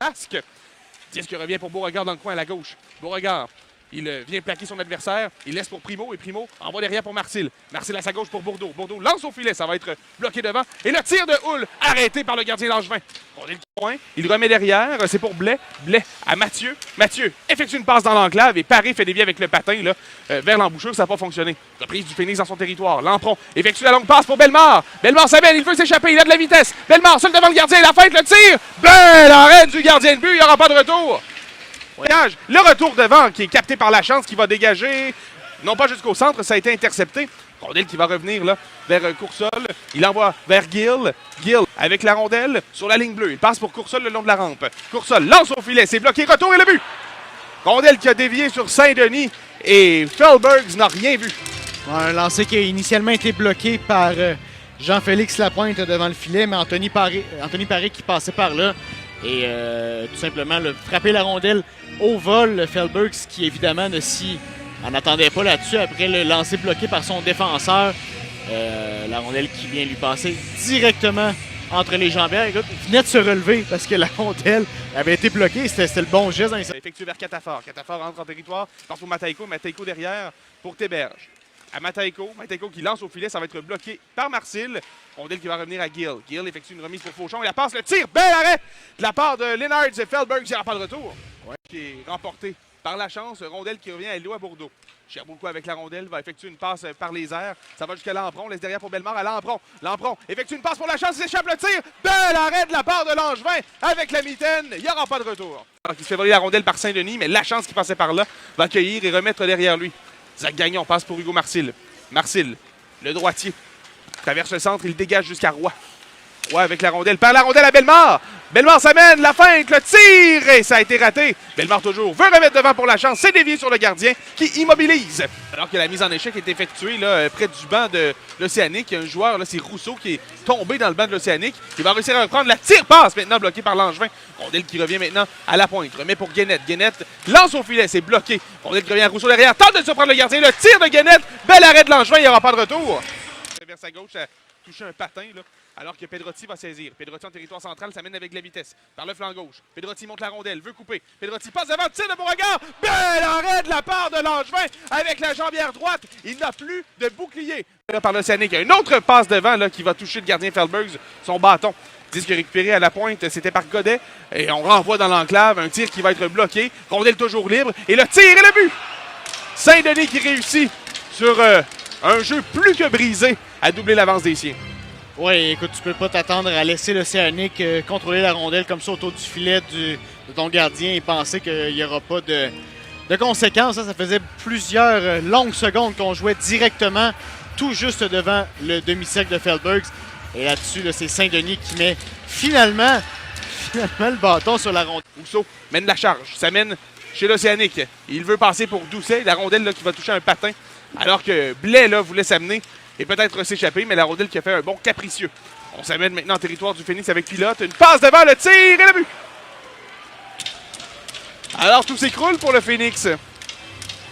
masque. Disque revient pour Beauregard dans le coin à la gauche. Beauregard, il vient plaquer son adversaire. Il laisse pour Primo et Primo envoie derrière pour Marcil. Marcil à sa gauche pour Bourdeau. Bourdeau lance au filet. Ça va être bloqué devant. Et le tir de Hull arrêté par le gardien Langevin. On est le coin. Il remet derrière. C'est pour Blais. Blais à Mathieu. Mathieu effectue une passe dans l'enclave et Paré fait dévier avec le patin là, vers l'embouchure. Ça n'a pas fonctionné. Reprise du Phoenix dans son territoire. Lampron effectue la longue passe pour Bellemare. Bellemare s'amène. Il veut s'échapper. Il a de la vitesse. Bellemare seul devant le gardien. La feinte, le tir. Belle arrêt du gardien de but. Il n'y aura pas de retour. Le retour devant qui est capté par la chance qui va dégager, non pas jusqu'au centre, ça a été intercepté. Rondelle qui va revenir là, vers Coursol. Il envoie vers Gill. Gill avec la rondelle sur la ligne bleue. Il passe pour Coursol le long de la rampe. Coursol lance au filet, c'est bloqué, retour et le but. Rondelle qui a dévié sur Saint-Denis et Felbergs n'a rien vu. Un lancer qui a initialement été bloqué par Jean-Félix Lapointe devant le filet, mais Anthony Paré qui passait par là. Et tout simplement frapper la rondelle au vol, Felbergs qui évidemment ne s'y en attendait pas là-dessus après le lancer bloqué par son défenseur. La rondelle qui vient lui passer directement entre les jambières. Écoute, il venait de se relever parce que la rondelle avait été bloquée. C'était le bon geste. Effectué vers Catafort. Catafort rentre en territoire, passe pour Matejko. Matejko derrière pour Théberge. À Matejko. Matejko qui lance au filet, ça va être bloqué par Marcil. Rondelle qui va revenir à Gill. Gill effectue une remise pour Fauchon. Et la passe, le tir, bel arrêt de la part de Lennart Felbergs. Il n'y aura pas de retour. Ouais. Qui est remporté par la chance. Rondelle qui revient à Éloi Bourdeau. Sherbrooke avec la rondelle va effectuer une passe par les airs. Ça va jusqu'à Lampron. Laisse derrière pour Bellemare à Lampron. Lampron effectue une passe pour la chance. Il s'échappe le tir. Bel arrêt de la part de Langevin avec la mitaine. Il n'y aura pas de retour. Alors il se fait voler la rondelle par Saint-Denis, mais la chance qui passait par là va accueillir et remettre derrière lui. Zach Gagnon passe pour Hugo Marcil. Marcil, le droitier, traverse le centre, il dégage jusqu'à Roy. Roy avec la rondelle, perd la rondelle à Bellemare. Bellemare s'amène, la feinte, le tir, et ça a été raté. Bellemare toujours veut remettre devant pour la chance, c'est dévié sur le gardien qui immobilise. Alors que la mise en échec est effectuée là, près du banc de l'Océanique. Il y a un joueur, là, c'est Rousseau, qui est tombé dans le banc de l'Océanique. Il va réussir à reprendre la tire-passe maintenant bloquée par Langevin. Rondelle qui revient maintenant à la pointe, remet pour Guénette. Guénette lance au filet, c'est bloqué. Rondelle qui revient à Rousseau derrière, tente de surprendre le gardien. Le tir de Guénette, bel arrêt de Langevin, il n'y aura pas de retour. Vers sa gauche, ça touche un patin là. Alors que Pedrotti va saisir. Pedrotti en territoire central s'amène avec la vitesse. Par le flanc gauche. Pedrotti monte la rondelle, veut couper. Pedrotti passe devant, tir de Beauregard. Bel arrêt de la part de Langevin avec la jambière droite. Il n'a plus de bouclier. Là, par l'Océanique, il y a une autre passe devant là, qui va toucher le gardien Felbergs, son bâton. Disque récupéré à la pointe, c'était par Godet. Et on renvoie dans l'enclave. Un tir qui va être bloqué. Rondelle toujours libre. Et le tir et le but. Saint-Denis qui réussit sur un jeu plus que brisé à doubler l'avance des siens. Oui, écoute, tu peux pas t'attendre à laisser l'Océanique contrôler la rondelle comme ça autour du filet de ton gardien et penser qu'il n'y aura pas de conséquences. Ça faisait plusieurs longues secondes qu'on jouait directement tout juste devant le demi-cercle de Felbergs. Et là-dessus, là, c'est Saint-Denis qui met finalement le bâton sur la rondelle. Rousseau mène la charge, ça mène chez l'Océanique. Il veut passer pour Doucet, la rondelle là, qui va toucher un patin, alors que Blais là, voulait s'amener et peut-être s'échapper, mais la rondelle qui a fait un bon capricieux. On s'amène maintenant en territoire du Phoenix avec Pilote. Une passe devant, le tir et le but! Alors tout s'écroule pour le Phoenix.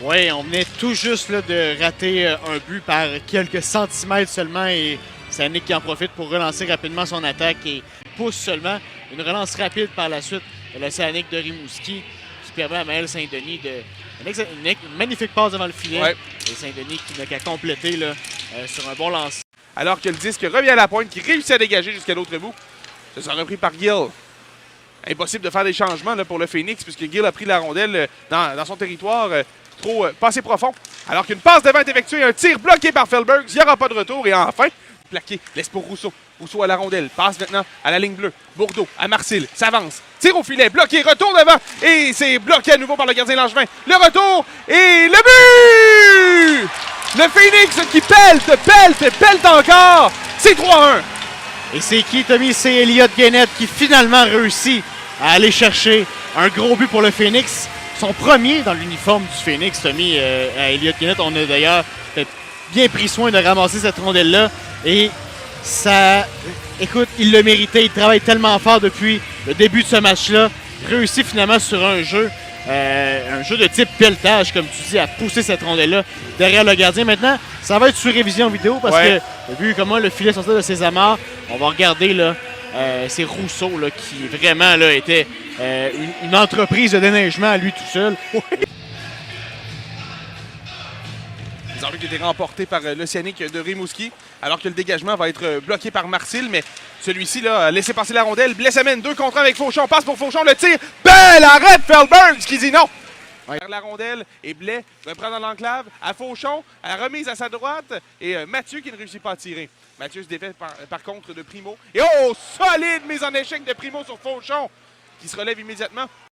Oui, on venait tout juste là, de rater un but par quelques centimètres seulement et c'est Nick qui en profite pour relancer rapidement son attaque et pousse seulement une relance rapide par la suite de l'Océanique de Rimouski qui permet à Maël Saint-Denis de une magnifique passe devant le filet. Ouais. Et Saint-Denis qui n'a qu'à compléter là, sur un bon lancer. Alors que le disque revient à la pointe, qui réussit à dégager jusqu'à l'autre bout. Ça sera repris par Gill. Impossible de faire des changements là, pour le Phoenix puisque Gill a pris la rondelle dans son territoire pas assez profond. Alors qu'une passe devant est effectuée, un tir bloqué par Felbergs, il n'y aura pas de retour et enfin, plaqué, laisse pour Rousseau. Rousseau à la rondelle, passe maintenant à la ligne bleue. Bourdeau à Marcil, s'avance, tire au filet, bloqué, retour devant et c'est bloqué à nouveau par le gardien Langevin. Le retour et le but! Le Phoenix qui pèlte encore. C'est 3-1. Et c'est qui, Tommy? C'est Elliott Guénette qui finalement réussit à aller chercher un gros but pour le Phoenix. Son premier dans l'uniforme du Phoenix, Tommy, à Elliott Guénette. On a d'ailleurs bien pris soin de ramasser cette rondelle-là. Et ça, écoute, il le méritait. Il travaille tellement fort depuis le début de ce match-là. Réussit finalement sur un jeu de type pelletage, comme tu dis, à pousser cette rondelle-là derrière le gardien. Maintenant, ça va être sur révision vidéo parce que, vu comment le filet sortait de ses amarres, on va regarder là, c'est Rousseau là, qui vraiment là, était une entreprise de déneigement à lui tout seul. Les arbitres qui étaient remportés par l'Océanique de Rimouski, alors que le dégagement va être bloqué par Marcil, mais celui-ci a laissé passer la rondelle. Blais amène 2 contre 1 avec Fauchon, passe pour Fauchon, le tir, bel arrêt de Feldbergs qui dit non. Ouais. La rondelle et Blais reprend dans l'enclave à Fauchon, à la remise à sa droite et Mathieu qui ne réussit pas à tirer. Mathieu se défait par contre de Primo. Et oh, solide mise en échec de Primo sur Fauchon qui se relève immédiatement.